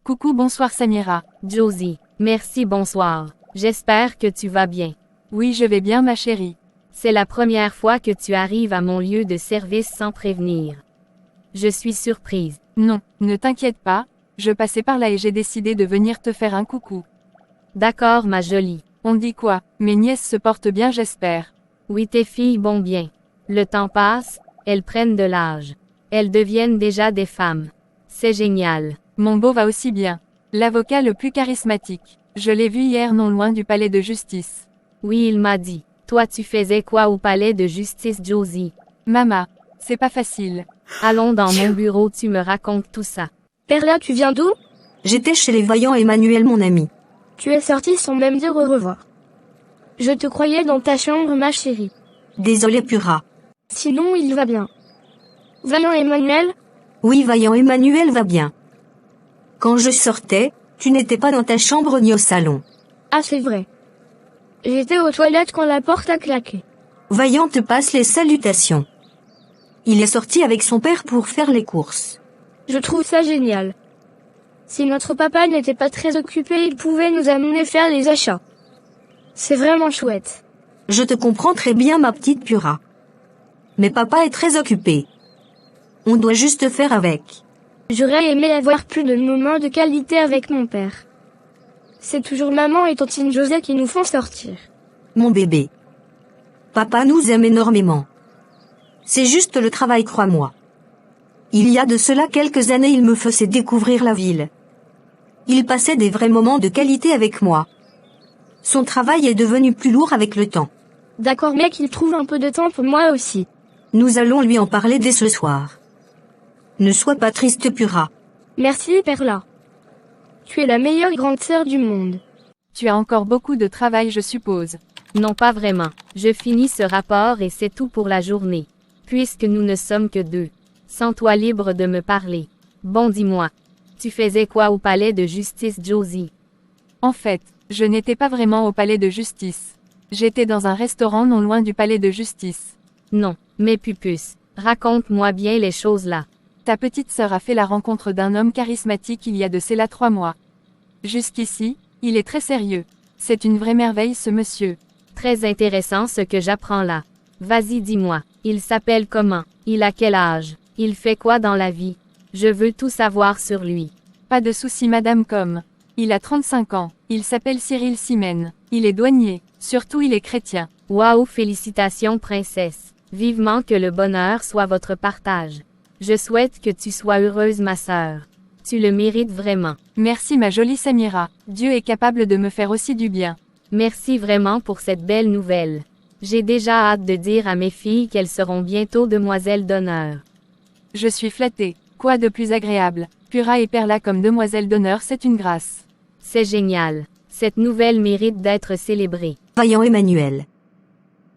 Coucou, bonsoir Samira. Josie, merci, bonsoir. J'espère que tu vas bien. Oui, je vais bien ma chérie. C'est la première fois que tu arrives à mon lieu de service sans prévenir. Je suis surprise. Non, ne t'inquiète pas, je passais par là et j'ai décidé de venir te faire un coucou. D'accord, ma jolie. On dit quoi? Mes nièces se portent bien, j'espère. Oui, tes filles vont bien. Le temps passe, elles prennent de l'âge. Elles deviennent déjà des femmes. C'est génial. Mon beau va aussi bien. L'avocat le plus charismatique. Je l'ai vu hier non loin du palais de justice. Oui, il m'a dit. Toi, tu faisais quoi au palais de justice, Josie? Mama, c'est pas facile. Allons dans mon bureau, tu me racontes tout ça. Perla, tu viens d'où? J'étais chez les Vaillant Emmanuel, mon ami. Tu es sortie sans même dire au revoir. Je te croyais dans ta chambre, ma chérie. Désolé, Pura. Sinon, il va bien. Vaillant Emmanuel? Oui, Vaillant Emmanuel va bien. Quand je sortais, tu n'étais pas dans ta chambre ni au salon. Ah, c'est vrai. J'étais aux toilettes quand la porte a claqué. Vaillant te passe les salutations. Il est sorti avec son père pour faire les courses. Je trouve ça génial. Si notre papa n'était pas très occupé, il pouvait nous amener faire les achats. C'est vraiment chouette. Je te comprends très bien, ma petite Pura. Mais papa est très occupé. On doit juste faire avec. J'aurais aimé avoir plus de moments de qualité avec mon père. C'est toujours maman et tantine Josée qui nous font sortir. Mon bébé. Papa nous aime énormément. C'est juste le travail, crois-moi. Il y a de cela quelques années, il me faisait découvrir la ville. Il passait des vrais moments de qualité avec moi. Son travail est devenu plus lourd avec le temps. D'accord, mec, il trouve un peu de temps pour moi aussi. Nous allons lui en parler dès ce soir. Ne sois pas triste, Pura. Merci, Perla. Tu es la meilleure grande sœur du monde. Tu as encore beaucoup de travail, je suppose. Non, pas vraiment. Je finis ce rapport et c'est tout pour la journée. Puisque nous ne sommes que deux. Sens-toi libre de me parler. Bon, dis-moi. Tu faisais quoi au palais de justice, Josie? En fait, je n'étais pas vraiment au palais de justice. J'étais dans un restaurant non loin du palais de justice. Non, mais pupus, raconte-moi bien les choses là. Ta petite sœur a fait la rencontre d'un homme charismatique il y a de cela 3 mois. Jusqu'ici, il est très sérieux. C'est une vraie merveille, ce monsieur. Très intéressant ce que j'apprends là. Vas-y, dis-moi. Il s'appelle comment? Il a quel âge? Il fait quoi dans la vie? Je veux tout savoir sur lui. Pas de souci, madame Com. Il a 35 ans. Il s'appelle Cyril Simen. Il est douanier. Surtout, il est chrétien. Waouh, félicitations, princesse. Vivement que le bonheur soit votre partage. Je souhaite que tu sois heureuse, ma sœur. Tu le mérites vraiment. Merci, ma jolie Samira. Dieu est capable de me faire aussi du bien. Merci vraiment pour cette belle nouvelle. J'ai déjà hâte de dire à mes filles qu'elles seront bientôt demoiselles d'honneur. Je suis flattée. Quoi de plus agréable? Pura et Perla comme demoiselles d'honneur, c'est une grâce. C'est génial. Cette nouvelle mérite d'être célébrée. Vaillant Emmanuel.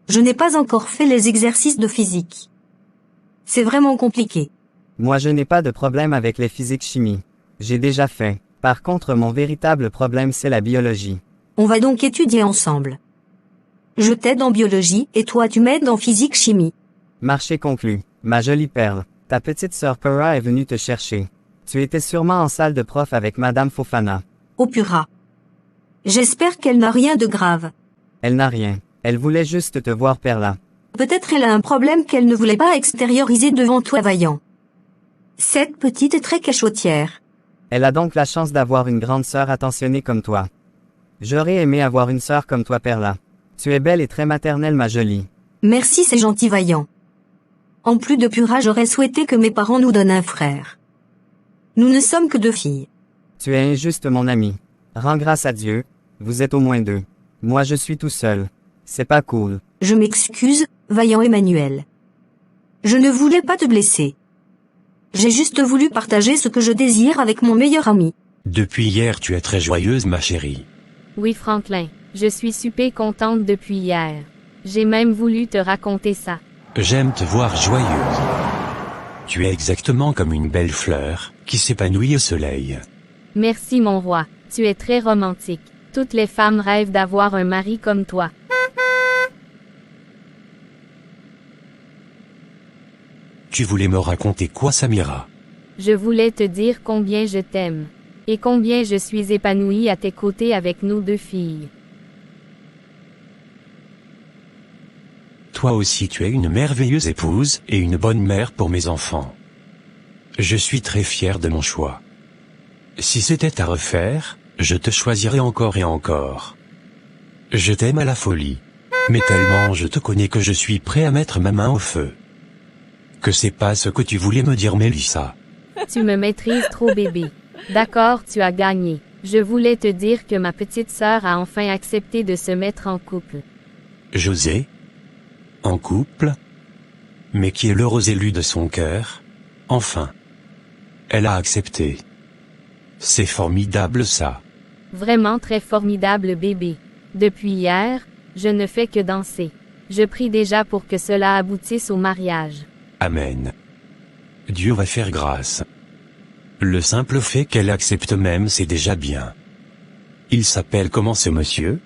Je n'ai pas encore fait les exercices de physique. C'est vraiment compliqué. Moi, je n'ai pas de problème avec les physiques-chimie. J'ai déjà fait. Par contre, mon véritable problème, c'est la biologie. On va donc étudier ensemble. Je t'aide en biologie et toi tu m'aides en physique-chimie. Marché conclu. Ma jolie perle. Ta petite sœur Pura est venue te chercher. Tu étais sûrement en salle de prof avec Madame Fofana. Oh Pura. J'espère qu'elle n'a rien de grave. Elle n'a rien. Elle voulait juste te voir, Perla. Peut-être elle a un problème qu'elle ne voulait pas extérioriser devant toi, Vaillant. Cette petite est très cachotière. Elle a donc la chance d'avoir une grande sœur attentionnée comme toi. J'aurais aimé avoir une sœur comme toi, Perla. Tu es belle et très maternelle, ma jolie. Merci, c'est gentil, Vaillant. En plus de Pura, j'aurais souhaité que mes parents nous donnent un frère. Nous ne sommes que 2 filles. Tu es injuste, mon ami. Rends grâce à Dieu. Vous êtes au moins 2. Moi, je suis tout seul. C'est pas cool. Je m'excuse, Vaillant Emmanuel. Je ne voulais pas te blesser. J'ai juste voulu partager ce que je désire avec mon meilleur ami. Depuis hier, tu es très joyeuse, ma chérie. Oui, Franklin. Je suis super contente depuis hier. J'ai même voulu te raconter ça. J'aime te voir joyeuse. Tu es exactement comme une belle fleur, qui s'épanouit au soleil. Merci, mon roi. Tu es très romantique. Toutes les femmes rêvent d'avoir un mari comme toi. Tu voulais me raconter quoi, Samira? Je voulais te dire combien je t'aime. Et combien je suis épanouie à tes côtés avec nos 2 filles. Toi aussi tu es une merveilleuse épouse et une bonne mère pour mes enfants. Je suis très fier de mon choix. Si c'était à refaire, je te choisirais encore et encore. Je t'aime à la folie. Mais tellement je te connais que je suis prêt à mettre ma main au feu. Que c'est pas ce que tu voulais me dire, Mélissa. Tu me maîtrises trop, bébé. D'accord, tu as gagné. Je voulais te dire que ma petite sœur a enfin accepté de se mettre en couple. José? En couple? Mais qui est l'heureux élu de son cœur? Enfin. Elle a accepté. C'est formidable ça. Vraiment très formidable, bébé. Depuis hier, je ne fais que danser. Je prie déjà pour que cela aboutisse au mariage. Amen. Dieu va faire grâce. Le simple fait qu'elle accepte même, c'est déjà bien. Il s'appelle comment ce monsieur?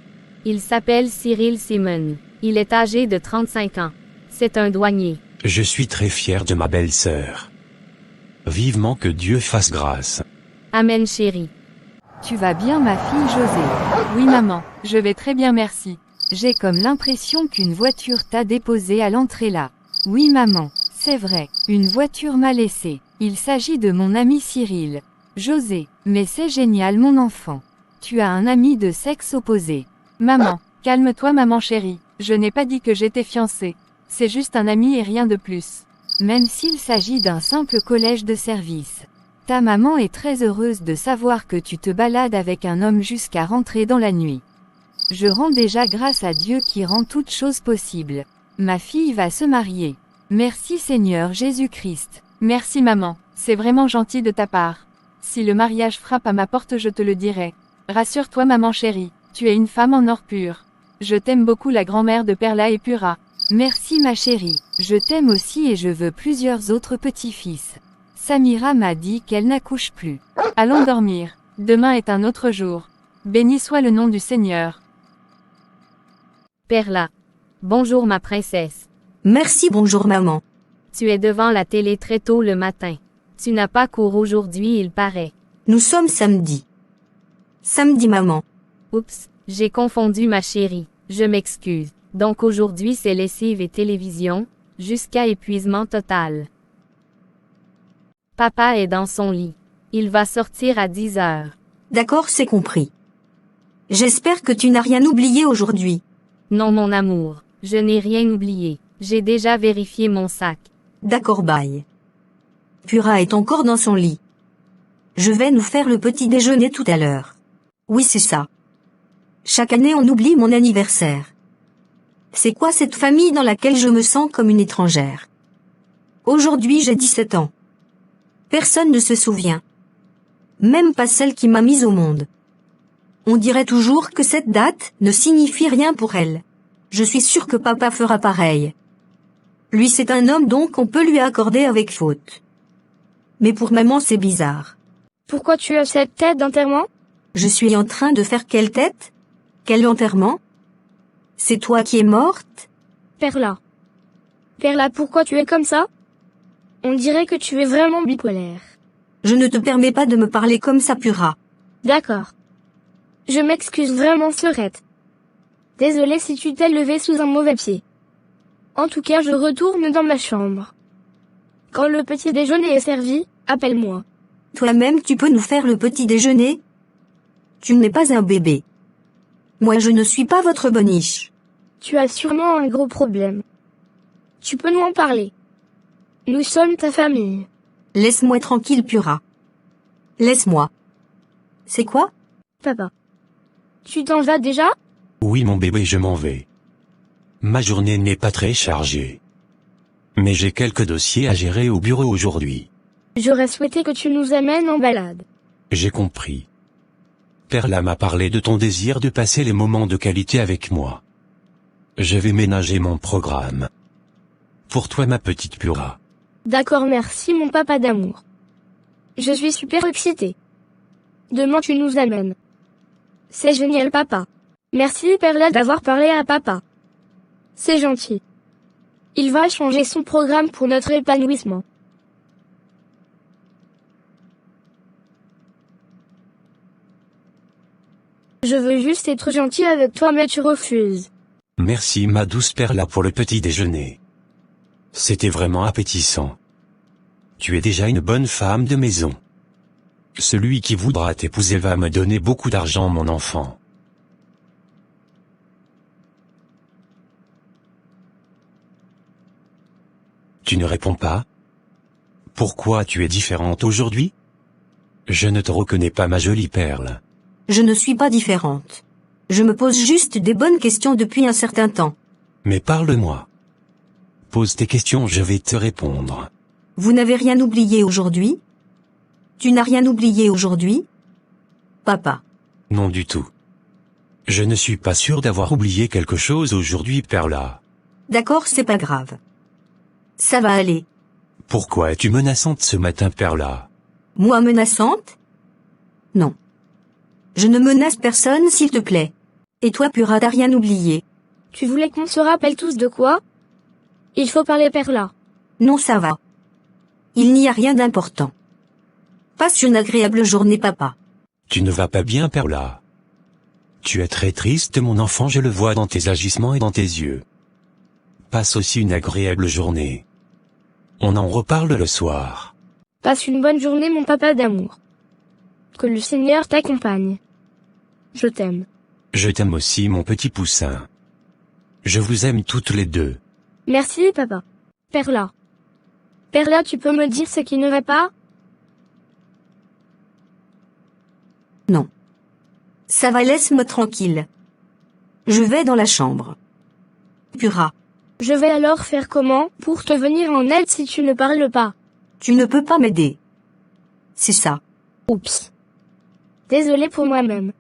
Il s'appelle Cyril Simon. Il est âgé de 35 ans. C'est un douanier. Je suis très fier de ma belle-sœur. Vivement que Dieu fasse grâce. Amen, chérie. Tu vas bien, ma fille José? Oui, maman, je vais très bien, merci. J'ai comme l'impression qu'une voiture t'a déposé à l'entrée là. Oui, maman, c'est vrai, une voiture m'a laissé. Il s'agit de mon ami Cyril. José, mais c'est génial, mon enfant. Tu as un ami de sexe opposé. Maman, calme-toi, maman chérie. Je n'ai pas dit que j'étais fiancée. C'est juste un ami et rien de plus. Même s'il s'agit d'un simple collège de service. Ta maman est très heureuse de savoir que tu te balades avec un homme jusqu'à rentrer dans la nuit. Je rends déjà grâce à Dieu qui rend toutes choses possibles. Ma fille va se marier. Merci Seigneur Jésus-Christ. Merci maman, c'est vraiment gentil de ta part. Si le mariage frappe à ma porte, je te le dirai. Rassure-toi maman chérie, tu es une femme en or pur. Je t'aime beaucoup, la grand-mère de Perla et Pura. Merci ma chérie, je t'aime aussi et je veux plusieurs autres petits-fils. Samira m'a dit qu'elle n'accouche plus. Allons dormir. Demain est un autre jour. Béni soit le nom du Seigneur. Perla. Bonjour ma princesse. Merci, bonjour maman. Tu es devant la télé très tôt le matin. Tu n'as pas cours aujourd'hui, il paraît. Nous sommes samedi. Samedi maman. Oups, j'ai confondu ma chérie. Je m'excuse. Donc aujourd'hui c'est lessive et télévision, jusqu'à épuisement total. Papa est dans son lit. Il va sortir à 10 heures. D'accord, c'est compris. J'espère que tu n'as rien oublié aujourd'hui. Non mon amour, je n'ai rien oublié. J'ai déjà vérifié mon sac. D'accord, bye. Pura est encore dans son lit. Je vais nous faire le petit déjeuner tout à l'heure. Oui, c'est ça. Chaque année on oublie mon anniversaire. C'est quoi cette famille dans laquelle je me sens comme une étrangère? Aujourd'hui j'ai 17 ans. Personne ne se souvient. Même pas celle qui m'a mise au monde. On dirait toujours que cette date ne signifie rien pour elle. Je suis sûre que papa fera pareil. Lui c'est un homme donc on peut lui accorder avec faute. Mais pour maman c'est bizarre. Pourquoi tu as cette tête d'enterrement? Je suis en train de faire quelle tête? Quel enterrement? C'est toi qui es morte? Perla. Perla, pourquoi tu es comme ça? On dirait que tu es vraiment bipolaire. Je ne te permets pas de me parler comme ça, Pura. D'accord. Je m'excuse vraiment, sœurette. Désolée si tu t'es levée sous un mauvais pied. En tout cas, je retourne dans ma chambre. Quand le petit déjeuner est servi, appelle-moi. Toi-même tu peux nous faire le petit déjeuner? Tu n'es pas un bébé. Moi je ne suis pas votre boniche. Tu as sûrement un gros problème. Tu peux nous en parler. Nous sommes ta famille. Laisse-moi tranquille, Pura. Laisse-moi. C'est quoi? Papa. Tu t'en vas déjà? Oui mon bébé, je m'en vais. Ma journée n'est pas très chargée. Mais j'ai quelques dossiers à gérer au bureau aujourd'hui. J'aurais souhaité que tu nous amènes en balade. J'ai compris. Perla m'a parlé de ton désir de passer les moments de qualité avec moi. Je vais ménager mon programme. Pour toi ma petite Pura. D'accord, merci mon papa d'amour. Je suis super excitée. Demain tu nous amènes. C'est génial papa. Merci Perla d'avoir parlé à papa. C'est gentil. Il va changer son programme pour notre épanouissement. Je veux juste être gentil avec toi mais tu refuses. Merci ma douce Perla pour le petit déjeuner. C'était vraiment appétissant. Tu es déjà une bonne femme de maison. Celui qui voudra t'épouser va me donner beaucoup d'argent, mon enfant. Tu ne réponds pas? Pourquoi tu es différente aujourd'hui? Je ne te reconnais pas, ma jolie Perle. Je ne suis pas différente. Je me pose juste des bonnes questions depuis un certain temps. Mais parle-moi. Pose tes questions, je vais te répondre. Vous n'avez rien oublié aujourd'hui? Tu n'as rien oublié aujourd'hui? Papa. Non du tout. Je ne suis pas sûr d'avoir oublié quelque chose aujourd'hui, Perla. D'accord, c'est pas grave. Ça va aller. Pourquoi es-tu menaçante ce matin, Perla? Moi menaçante? Non. Je ne menace personne, s'il te plaît. Et toi, Pura, t'as rien oublié? Tu voulais qu'on se rappelle tous de quoi? Il faut parler Perla. Non, ça va. Il n'y a rien d'important. Passe une agréable journée, papa. Tu ne vas pas bien, Perla. Tu es très triste, mon enfant, je le vois dans tes agissements et dans tes yeux. Passe aussi une agréable journée. On en reparle le soir. Passe une bonne journée mon papa d'amour. Que le Seigneur t'accompagne. Je t'aime. Je t'aime aussi, mon petit poussin. Je vous aime toutes les deux. Merci papa. Perla. Perla, tu peux me dire ce qui ne va pas? Non. Ça va, laisse-moi tranquille. Je vais dans la chambre. Pura. Je vais alors faire comment pour te venir en aide si tu ne parles pas? Tu ne peux pas m'aider. C'est ça. Oups. Désolé pour moi-même.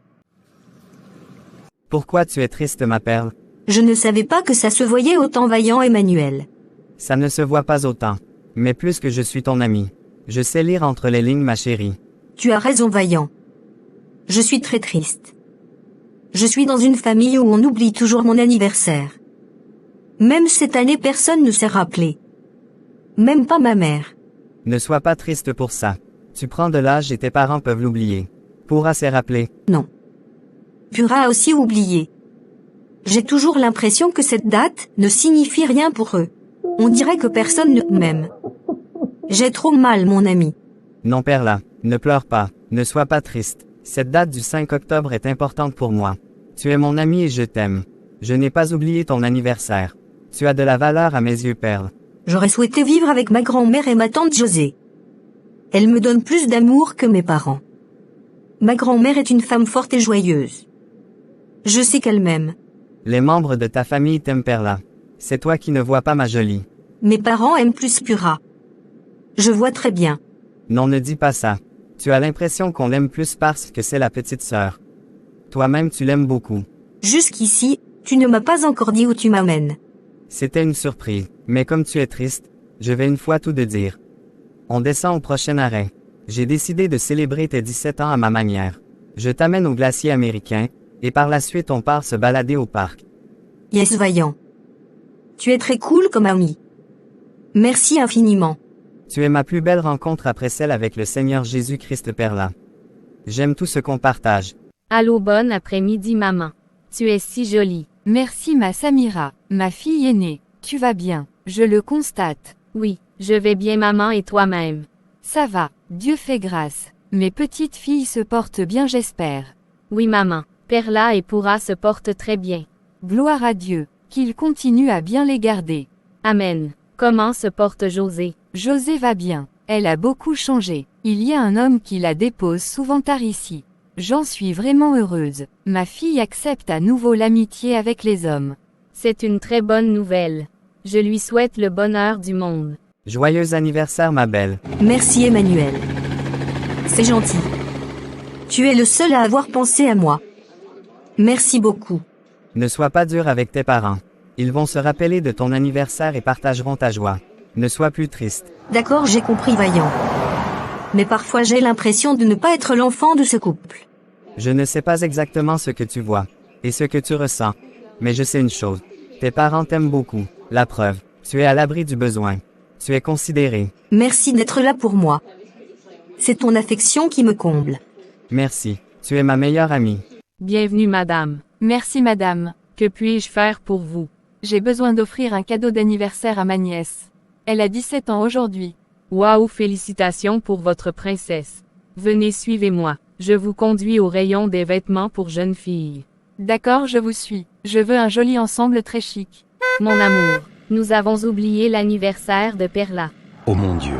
Pourquoi tu es triste, ma perle? Je ne savais pas que ça se voyait autant, Vaillant Emmanuel. Ça ne se voit pas autant. Mais plus que je suis ton ami. Je sais lire entre les lignes, ma chérie. Tu as raison, Vaillant. Je suis très triste. Je suis dans une famille où on oublie toujours mon anniversaire. Même cette année, personne ne s'est rappelé. Même pas ma mère. Ne sois pas triste pour ça. Tu prends de l'âge et tes parents peuvent l'oublier. Pourra s'y rappeler. Non. Pura a aussi oublié. J'ai toujours l'impression que cette date ne signifie rien pour eux. On dirait que personne ne m'aime. J'ai trop mal, mon ami. Non, Perla, ne pleure pas, ne sois pas triste. Cette date du 5 octobre est importante pour moi. Tu es mon ami et je t'aime. Je n'ai pas oublié ton anniversaire. Tu as de la valeur à mes yeux, Perle. J'aurais souhaité vivre avec ma grand-mère et ma tante Josée. Elle me donne plus d'amour que mes parents. Ma grand-mère est une femme forte et joyeuse. Je sais qu'elle m'aime. Les membres de ta famille t'aiment, Perla. C'est toi qui ne vois pas, ma jolie. Mes parents aiment plus Pura. Je vois très bien. Non, ne dis pas ça. Tu as l'impression qu'on l'aime plus parce que c'est la petite sœur. Toi-même, tu l'aimes beaucoup. Jusqu'ici, tu ne m'as pas encore dit où tu m'amènes. C'était une surprise, mais comme tu es triste, je vais une fois tout te dire. On descend au prochain arrêt. J'ai décidé de célébrer tes 17 ans à ma manière. Je t'amène au glacier américain, et par la suite on part se balader au parc. Yes, Vaillant. Tu es très cool comme ami. Merci infiniment. Tu es ma plus belle rencontre après celle avec le Seigneur Jésus-Christ, Perla. J'aime tout ce qu'on partage. Allô, bon après-midi, maman. Tu es si jolie. Merci ma Samira, ma fille aînée. Tu vas bien, je le constate. Oui, je vais bien, maman, et toi-même. Ça va, Dieu fait grâce. Mes petites filles se portent bien, j'espère. Oui, maman. Perla et Pura se portent très bien. Gloire à Dieu, qu'il continue à bien les garder. Amen. Comment se porte José? José va bien, elle a beaucoup changé. Il y a un homme qui la dépose souvent tard ici. J'en suis vraiment heureuse. Ma fille accepte à nouveau l'amitié avec les hommes. C'est une très bonne nouvelle. Je lui souhaite le bonheur du monde. Joyeux anniversaire, ma belle. Merci Emmanuel. C'est gentil. Tu es le seul à avoir pensé à moi. Merci beaucoup. Ne sois pas dur avec tes parents. Ils vont se rappeler de ton anniversaire et partageront ta joie. Ne sois plus triste. D'accord, j'ai compris, Vaillant. Mais parfois j'ai l'impression de ne pas être l'enfant de ce couple. Je ne sais pas exactement ce que tu vois, et ce que tu ressens. Mais je sais une chose. Tes parents t'aiment beaucoup. La preuve, tu es à l'abri du besoin. Tu es considéré. Merci d'être là pour moi. C'est ton affection qui me comble. Merci. Tu es ma meilleure amie. Bienvenue madame. Merci madame. Que puis-je faire pour vous? J'ai besoin d'offrir un cadeau d'anniversaire à ma nièce. Elle a 17 ans aujourd'hui. Waouh, félicitations pour votre princesse. Venez, suivez-moi. Je vous conduis au rayon des vêtements pour jeunes filles. D'accord, je vous suis. Je veux un joli ensemble très chic. Mon amour, nous avons oublié l'anniversaire de Perla. Oh mon Dieu.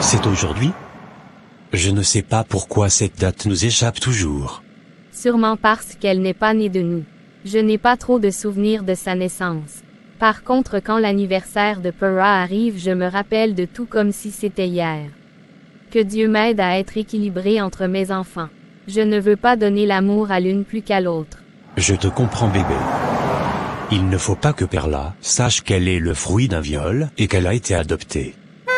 C'est aujourd'hui? Je ne sais pas pourquoi cette date nous échappe toujours. Sûrement parce qu'elle n'est pas née de nous. Je n'ai pas trop de souvenirs de sa naissance. Par contre, quand l'anniversaire de Perla arrive, je me rappelle de tout comme si c'était hier. Que Dieu m'aide à être équilibré entre mes enfants. Je ne veux pas donner l'amour à l'une plus qu'à l'autre. Je te comprends bébé. Il ne faut pas que Perla sache qu'elle est le fruit d'un viol et qu'elle a été adoptée.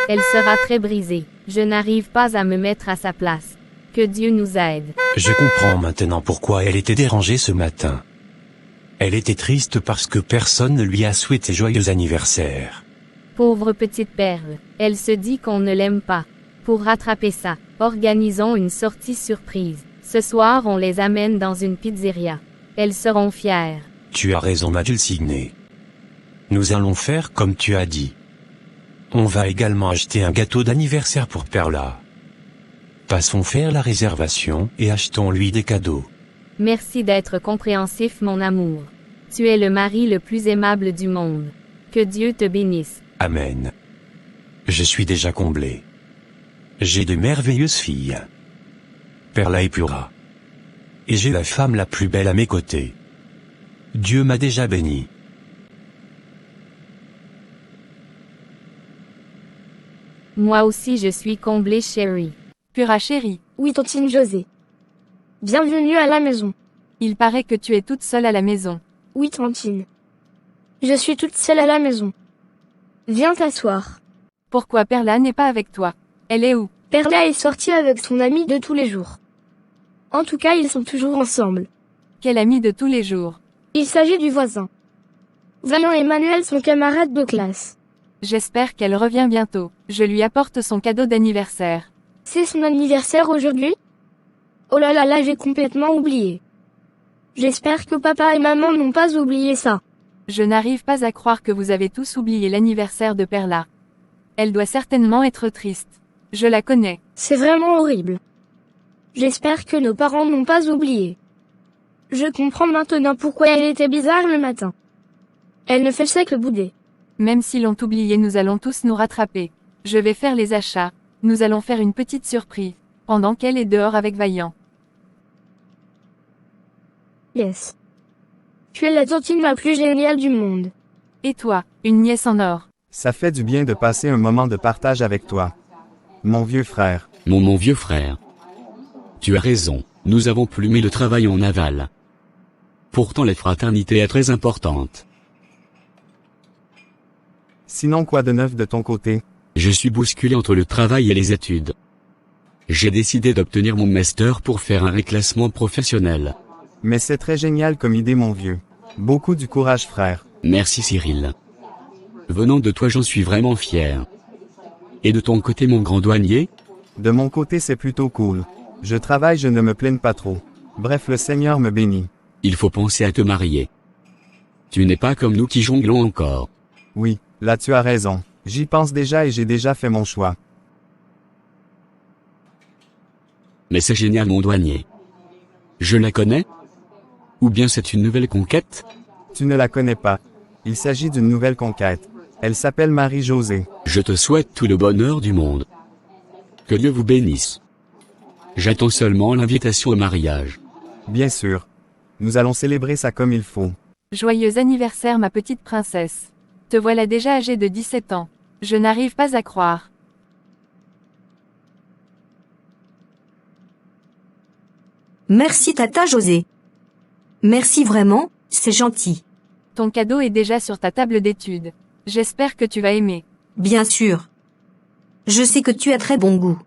Elle sera très brisée. Je n'arrive pas à me mettre à sa place. Que Dieu nous aide. Je comprends maintenant pourquoi elle était dérangée ce matin. Elle était triste parce que personne ne lui a souhaité joyeux anniversaire. Pauvre petite perle. Elle se dit qu'on ne l'aime pas. Pour rattraper ça, organisons une sortie surprise. Ce soir, on les amène dans une pizzeria. Elles seront fières. Tu as raison ma Dulcinée. Nous allons faire comme tu as dit. On va également acheter un gâteau d'anniversaire pour Perla. Passons faire la réservation et achetons-lui des cadeaux. Merci d'être compréhensif mon amour. Tu es le mari le plus aimable du monde. Que Dieu te bénisse. Amen. Je suis déjà comblé. J'ai de merveilleuses filles. Perla et Pura. Et j'ai la femme la plus belle à mes côtés. Dieu m'a déjà béni. Moi aussi je suis comblée chérie. Pura chérie. Oui, tontine José. Bienvenue à la maison. Il paraît que tu es toute seule à la maison. Oui, tontine. Je suis toute seule à la maison. Viens t'asseoir. Pourquoi Perla n'est pas avec toi? Elle est où? Perla est sortie avec son ami de tous les jours. En tout cas, ils sont toujours ensemble. Quel ami de tous les jours? Il s'agit du voisin. Vaillant et Manuel sont camarades de classe. J'espère qu'elle revient bientôt. Je lui apporte son cadeau d'anniversaire. C'est son anniversaire aujourd'hui? Oh là là là, j'ai complètement oublié. J'espère que papa et maman n'ont pas oublié ça. Je n'arrive pas à croire que vous avez tous oublié l'anniversaire de Perla. Elle doit certainement être triste. Je la connais. C'est vraiment horrible. J'espère que nos parents n'ont pas oublié. Je comprends maintenant pourquoi elle était bizarre le matin. Elle ne faisait que bouder. Même s'ils l'ont oublié, nous allons tous nous rattraper. Je vais faire les achats. Nous allons faire une petite surprise, pendant qu'elle est dehors avec Vaillant. Yes. Tu es la tontine la plus géniale du monde. Et toi, une nièce en or. Ça fait du bien de passer un moment de partage avec toi. Mon vieux frère. Mon vieux frère. Tu as raison, nous avons plumé le travail en aval. Pourtant la fraternité est très importante. Sinon quoi de neuf de ton côté? Je suis bousculé entre le travail et les études. J'ai décidé d'obtenir mon master pour faire un reclassement professionnel. Mais c'est très génial comme idée mon vieux. Beaucoup du courage frère. Merci Cyril. Venant de toi j'en suis vraiment fier. Et de ton côté mon grand douanier? De mon côté c'est plutôt cool. Je travaille, je ne me plains pas trop. Bref, le Seigneur me bénit. Il faut penser à te marier. Tu n'es pas comme nous qui jonglons encore. Oui, là tu as raison. J'y pense déjà et j'ai déjà fait mon choix. Mais c'est génial mon douanier. Je la connais? Ou bien c'est une nouvelle conquête? Tu ne la connais pas. Il s'agit d'une nouvelle conquête. Elle s'appelle Marie-Josée. Je te souhaite tout le bonheur du monde. Que Dieu vous bénisse. J'attends seulement l'invitation au mariage. Bien sûr. Nous allons célébrer ça comme il faut. Joyeux anniversaire ma petite princesse. Te voilà déjà âgée de 17 ans. Je n'arrive pas à croire. Merci Tata José. Merci vraiment, c'est gentil. Ton cadeau est déjà sur ta table d'études. J'espère que tu vas aimer. Bien sûr. Je sais que tu as très bon goût.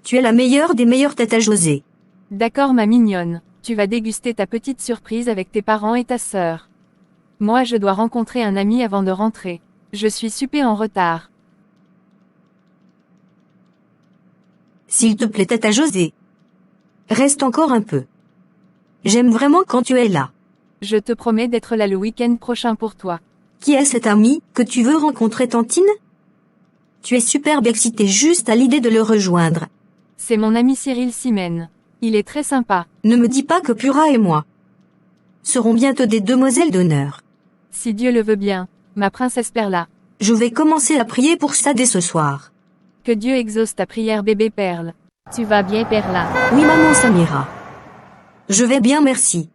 Tu es la meilleure des meilleures Tata José. D'accord ma mignonne, tu vas déguster ta petite surprise avec tes parents et ta sœur. Moi je dois rencontrer un ami avant de rentrer. Je suis super en retard. S'il te plaît Tata José. Reste encore un peu. J'aime vraiment quand tu es là. Je te promets d'être là le week-end prochain pour toi. Qui est cet ami que tu veux rencontrer, Tantine? Tu es superbe excitée juste à l'idée de le rejoindre. C'est mon ami Cyril Simen. Il est très sympa. Ne me dis pas que Pura et moi serons bientôt des demoiselles d'honneur. Si Dieu le veut bien, ma princesse Perla. Je vais commencer à prier pour ça dès ce soir. Que Dieu exauce ta prière bébé Perle. Tu vas bien, Perla? Oui, maman Samira. Je vais bien, merci.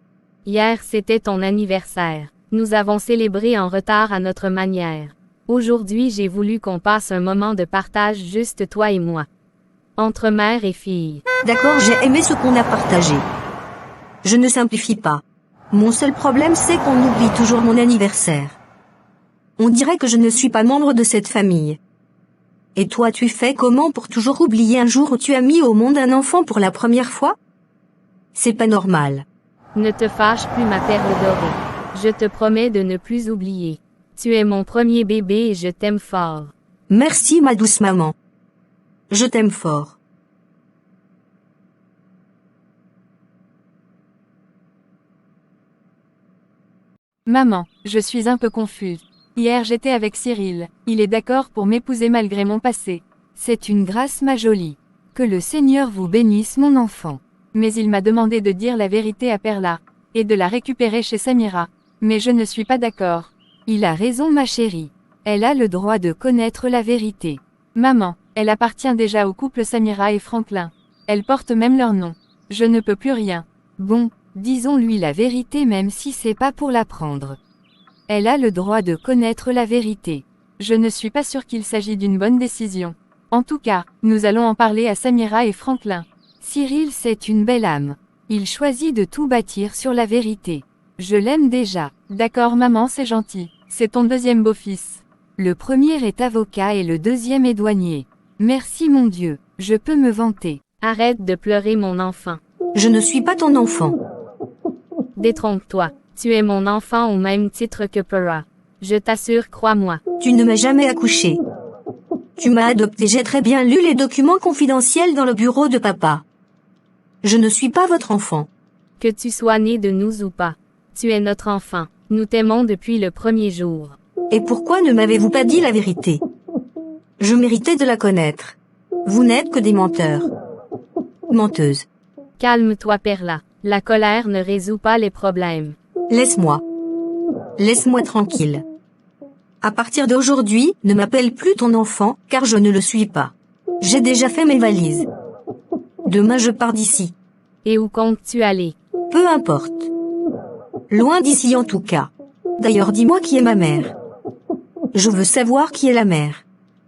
Hier c'était ton anniversaire. Nous avons célébré en retard à notre manière. Aujourd'hui j'ai voulu qu'on passe un moment de partage juste toi et moi. Entre mère et fille. D'accord, j'ai aimé ce qu'on a partagé. Je ne simplifie pas. Mon seul problème c'est qu'on oublie toujours mon anniversaire. On dirait que je ne suis pas membre de cette famille. Et toi tu fais comment pour toujours oublier un jour où tu as mis au monde un enfant pour la première fois? C'est pas normal. Ne te fâche plus ma perle dorée. Je te promets de ne plus oublier. Tu es mon premier bébé et je t'aime fort. Merci ma douce maman. Je t'aime fort. Maman, je suis un peu confuse. Hier j'étais avec Cyril. Il est d'accord pour m'épouser malgré mon passé. C'est une grâce ma jolie. Que le Seigneur vous bénisse mon enfant. Mais il m'a demandé de dire la vérité à Perla. Et de la récupérer chez Samira. Mais je ne suis pas d'accord. Il a raison ma chérie. Elle a le droit de connaître la vérité. Maman, elle appartient déjà au couple Samira et Franklin. Elle porte même leur nom. Je ne peux plus rien. Bon, disons-lui la vérité même si c'est pas pour l'apprendre. Elle a le droit de connaître la vérité. Je ne suis pas sûre qu'il s'agit d'une bonne décision. En tout cas, nous allons en parler à Samira et Franklin. Cyril c'est une belle âme. Il choisit de tout bâtir sur la vérité. Je l'aime déjà. D'accord maman c'est gentil. C'est ton deuxième beau-fils. Le premier est avocat et le deuxième est douanier. Merci mon Dieu, je peux me vanter. Arrête de pleurer mon enfant. Je ne suis pas ton enfant. Détrompe-toi. Tu es mon enfant au même titre que Pura. Je t'assure, crois-moi. Tu ne m'as jamais accouché. Tu m'as adopté. J'ai très bien lu les documents confidentiels dans le bureau de papa. Je ne suis pas votre enfant. Que tu sois né de nous ou pas. Tu es notre enfant. Nous t'aimons depuis le premier jour. Et pourquoi ne m'avez-vous pas dit la vérité? Je méritais de la connaître. Vous n'êtes que des menteurs. Menteuse. Calme-toi Perla. La colère ne résout pas les problèmes. Laisse-moi. Laisse-moi tranquille. À partir d'aujourd'hui, ne m'appelle plus ton enfant, car je ne le suis pas. J'ai déjà fait mes valises. Demain je pars d'ici. Et où comptes-tu aller? Peu importe. Loin d'ici en tout cas. D'ailleurs dis-moi qui est ma mère. Je veux savoir qui est la mère.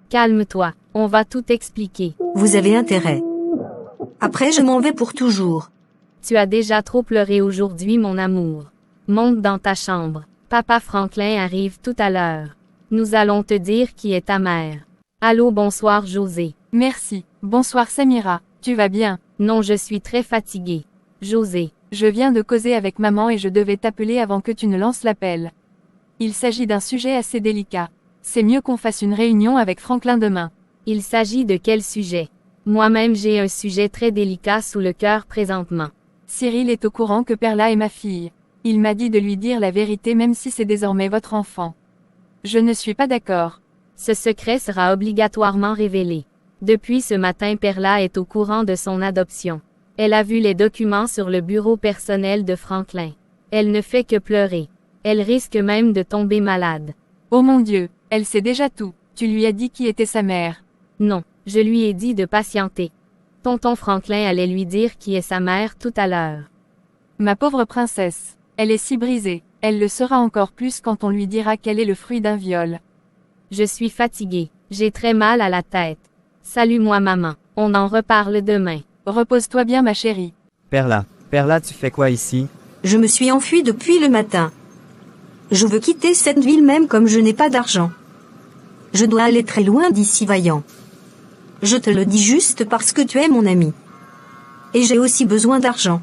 Calme-toi, on va tout expliquer. Vous avez intérêt. Après je m'en vais pour toujours. Tu as déjà trop pleuré aujourd'hui mon amour. Monte dans ta chambre. Papa Franklin arrive tout à l'heure. Nous allons te dire qui est ta mère. Allô bonsoir José. Merci. Bonsoir Samira. Tu vas bien? Non je suis très fatiguée. José. Je viens de causer avec maman et je devais t'appeler avant que tu ne lances l'appel. Il s'agit d'un sujet assez délicat. C'est mieux qu'on fasse une réunion avec Franklin demain. Il s'agit de quel sujet? Moi-même j'ai un sujet très délicat sous le cœur présentement. Cyril est au courant que Perla est ma fille. Il m'a dit de lui dire la vérité même si c'est désormais votre enfant. Je ne suis pas d'accord. Ce secret sera obligatoirement révélé. Depuis ce matin Perla est au courant de son adoption. Elle a vu les documents sur le bureau personnel de Franklin. Elle ne fait que pleurer. Elle risque même de tomber malade. Oh mon Dieu, elle sait déjà tout. Tu lui as dit qui était sa mère. Non, je lui ai dit de patienter. Tonton Franklin allait lui dire qui est sa mère tout à l'heure. Ma pauvre princesse, elle est si brisée, elle le sera encore plus quand on lui dira qu'elle est le fruit d'un viol. Je suis fatiguée, j'ai très mal à la tête. Salut-moi maman, on en reparle demain. Repose-toi bien ma chérie. Perla, tu fais quoi ici? Je me suis enfuie depuis le matin. Je veux quitter cette ville même comme je n'ai pas d'argent. Je dois aller très loin d'ici Vaillant. Je te le dis juste parce que tu es mon ami. Et j'ai aussi besoin d'argent.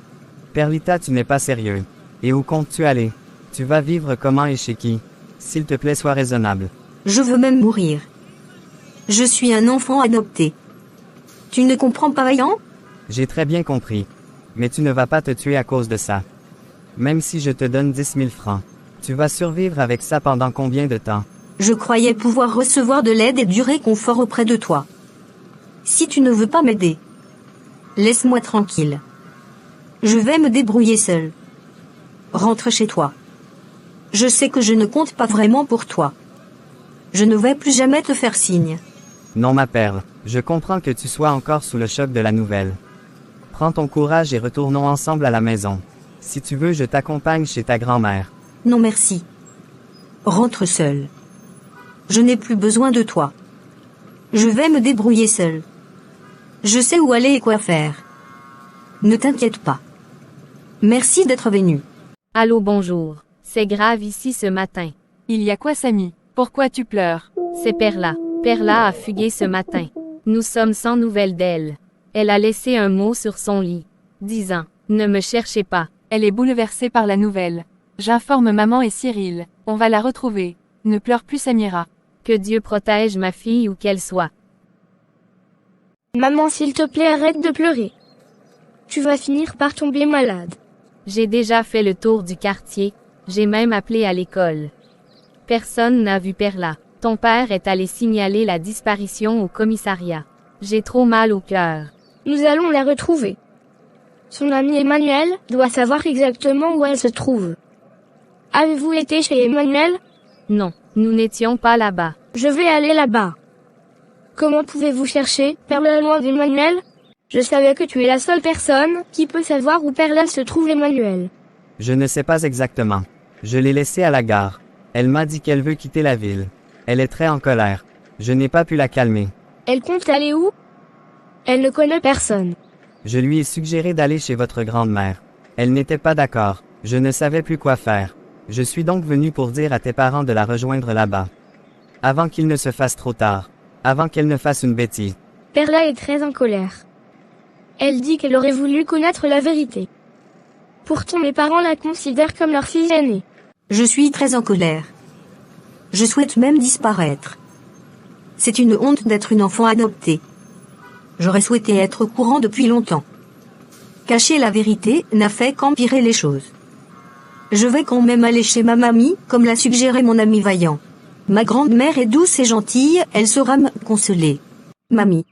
Perlita, tu n'es pas sérieux. Et où comptes-tu aller? Tu vas vivre comment et chez qui? S'il te plaît, sois raisonnable. Je veux même mourir. Je suis un enfant adopté. Tu ne comprends pas Vaillant? J'ai très bien compris. Mais tu ne vas pas te tuer à cause de ça. Même si je te donne 10 000 francs. Tu vas survivre avec ça pendant combien de temps? Je croyais pouvoir recevoir de l'aide et du réconfort auprès de toi. Si tu ne veux pas m'aider, laisse-moi tranquille. Je vais me débrouiller seul. Rentre chez toi. Je sais que je ne compte pas vraiment pour toi. Je ne vais plus jamais te faire signe. Non ma perle, je comprends que tu sois encore sous le choc de la nouvelle. Prends ton courage et retournons ensemble à la maison. Si tu veux, je t'accompagne chez ta grand-mère. Non merci. Rentre seul. Je n'ai plus besoin de toi. Je vais me débrouiller seul. Je sais où aller et quoi faire. Ne t'inquiète pas. Merci d'être venu. Allô, bonjour. C'est grave ici ce matin. Il y a quoi, Samy? Pourquoi tu pleures? C'est Perla. Perla a fugué ce matin. Nous sommes sans nouvelles d'elle. Elle a laissé un mot sur son lit, disant « Ne me cherchez pas ». Elle est bouleversée par la nouvelle. J'informe maman et Cyril. On va la retrouver. Ne pleure plus, Samira. Que Dieu protège ma fille où qu'elle soit. Maman, s'il te plaît, arrête de pleurer. Tu vas finir par tomber malade. J'ai déjà fait le tour du quartier. J'ai même appelé à l'école. Personne n'a vu Perla. Ton père est allé signaler la disparition au commissariat. J'ai trop mal au cœur. Nous allons la retrouver. Son ami Emmanuel doit savoir exactement où elle se trouve. Avez-vous été chez Emmanuel? Non, nous n'étions pas là-bas. Je vais aller là-bas. Comment pouvez-vous chercher Perla loin d'Emmanuel? Je savais que tu es la seule personne qui peut savoir où Perla se trouve, Emmanuel. Je ne sais pas exactement. Je l'ai laissée à la gare. Elle m'a dit qu'elle veut quitter la ville. Elle est très en colère. Je n'ai pas pu la calmer. Elle compte aller où? Elle ne connaît personne. Je lui ai suggéré d'aller chez votre grand-mère. Elle n'était pas d'accord. Je ne savais plus quoi faire. Je suis donc venu pour dire à tes parents de la rejoindre là-bas. Avant qu'il ne se fasse trop tard. Avant qu'elle ne fasse une bêtise. Perla est très en colère. Elle dit qu'elle aurait voulu connaître la vérité. Pourtant mes parents la considèrent comme leur fille aînée. Je suis très en colère. Je souhaite même disparaître. C'est une honte d'être une enfant adoptée. J'aurais souhaité être au courant depuis longtemps. Cacher la vérité n'a fait qu'empirer les choses. Je vais quand même aller chez ma mamie, comme l'a suggéré mon ami Vaillant. Ma grand-mère est douce et gentille, elle saura me consoler. Mamie.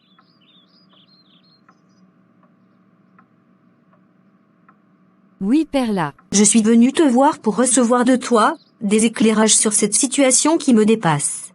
Oui, Perla. Je suis venue te voir pour recevoir de toi des éclairages sur cette situation qui me dépasse.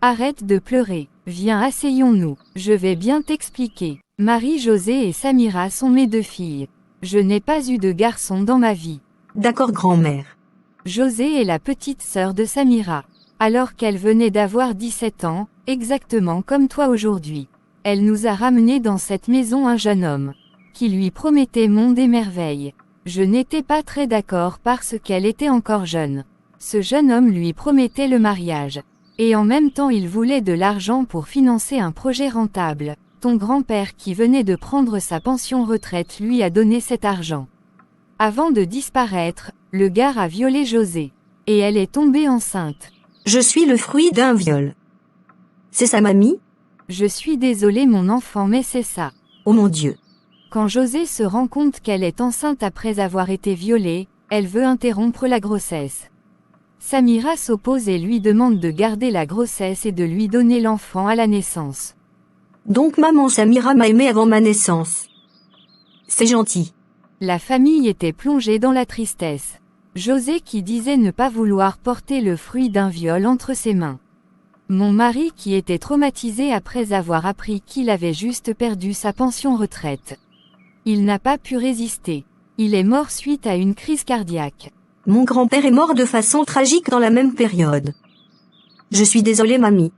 Arrête de pleurer. Viens, asseyons-nous. Je vais bien t'expliquer. Marie-Josée et Samira sont mes deux filles. Je n'ai pas eu de garçon dans ma vie. D'accord, grand-mère. Josée est la petite sœur de Samira. Alors qu'elle venait d'avoir 17 ans, exactement comme toi aujourd'hui. Elle nous a ramenés dans cette maison un jeune homme, qui lui promettait monde et merveilles. Je n'étais pas très d'accord parce qu'elle était encore jeune. Ce jeune homme lui promettait le mariage. Et en même temps il voulait de l'argent pour financer un projet rentable. Ton grand-père qui venait de prendre sa pension retraite lui a donné cet argent. Avant de disparaître, le gars a violé Josée. Et elle est tombée enceinte. Je suis le fruit d'un viol. C'est sa mamie? Je suis désolée mon enfant mais c'est ça. Oh mon Dieu. Quand Josée se rend compte qu'elle est enceinte après avoir été violée, elle veut interrompre la grossesse. Samira s'oppose et lui demande de garder la grossesse et de lui donner l'enfant à la naissance. Donc maman Samira m'a aimé avant ma naissance. C'est gentil. La famille était plongée dans la tristesse. Josée qui disait ne pas vouloir porter le fruit d'un viol entre ses mains. Mon mari qui était traumatisé après avoir appris qu'il avait juste perdu sa pension retraite. Il n'a pas pu résister. Il est mort suite à une crise cardiaque. Mon grand-père est mort de façon tragique dans la même période. Je suis désolée mamie.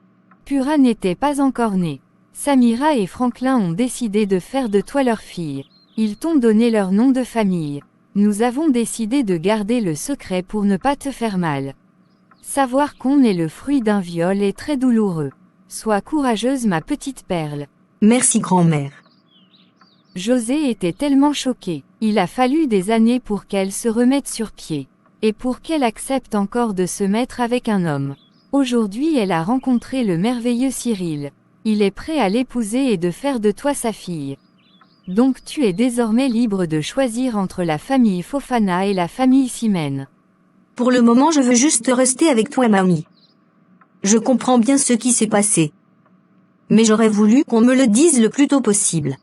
Pura n'était pas encore née. Samira et Franklin ont décidé de faire de toi leur fille. Ils t'ont donné leur nom de famille. Nous avons décidé de garder le secret pour ne pas te faire mal. Savoir qu'on est le fruit d'un viol est très douloureux. Sois courageuse ma petite perle. Merci grand-mère. Josée était tellement choquée. Il a fallu des années pour qu'elle se remette sur pied. Et pour qu'elle accepte encore de se mettre avec un homme. Aujourd'hui elle a rencontré le merveilleux Cyril. Il est prêt à l'épouser et de faire de toi sa fille. Donc tu es désormais libre de choisir entre la famille Fofana et la famille Simen. Pour le moment, je veux juste rester avec toi, mamie. Je comprends bien ce qui s'est passé. Mais j'aurais voulu qu'on me le dise le plus tôt possible.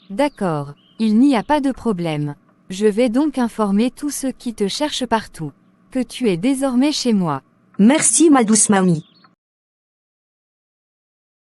D'accord, il n'y a pas de problème. Je vais donc informer tous ceux qui te cherchent partout. Que tu es désormais chez moi. Merci, ma douce mamie.